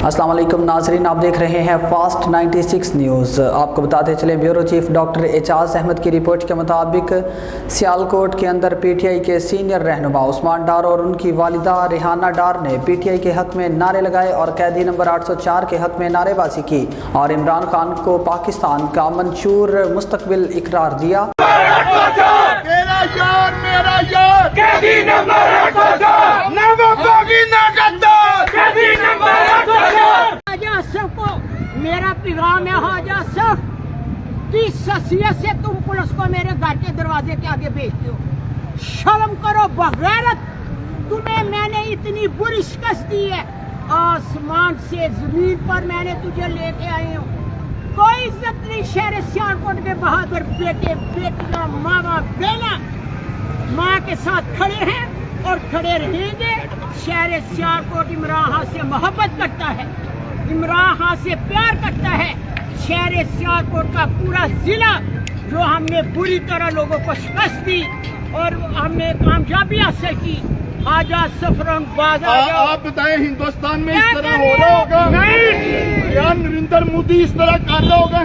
السلام علیکم ناظرین، آپ دیکھ رہے ہیں فاسٹ 96 نیوز۔ آپ کو بتاتے چلیں بیورو چیف ڈاکٹر اعجاز احمد کی رپورٹ کے مطابق سیالکوٹ کے اندر پی ٹی آئی کے سینئر رہنما عثمان ڈار اور ان کی والدہ ریحانہ ڈار نے پی ٹی آئی کے حق میں نعرے لگائے اور قیدی نمبر 804 کے حق میں نعرے بازی کی اور عمران خان کو پاکستان کا منشور مستقبل اقرار دیا۔ میرا یار قیدی نمبر 804 نہ باغی نہ غدار قیدی نمبر 804۔ حاجی آصف کو میرا پیغام ہے، حاجی آصف کس حیثیت سے تم پولیس کو میرے گھر کے دروازے کے آگے بھیجتے ہو؟ شرم کرو بغیرت، تمہیں میں نے اتنی بری شکست دی ہے، آسمان سے زمین پر میں نے تجھے لے کے آئی ہوں۔ کوئی عزت نہیں شہر سیالکوٹ کے بہادر بیٹے بیٹیاں ماما بہنا ماں کے ساتھ کھڑے ہیں اور کھڑے رہیں گے۔ شہر سیالکوٹ عمران خان سے محبت کرتا ہے، عمران خان سے پیار کرتا ہے۔ شہر سیالکوٹ کا پورا ضلع جو ہم نے بری طرح لوگوں کو شکست دی اور ہم نے کامیابی حاصل کی، آجا سفرنگ باز آپ بتائیں ہندوستان میں اس طرح ہو رہا ہوگا؟ نہیں، یا نریندر مودی اس طرح کر رہا ہوگا؟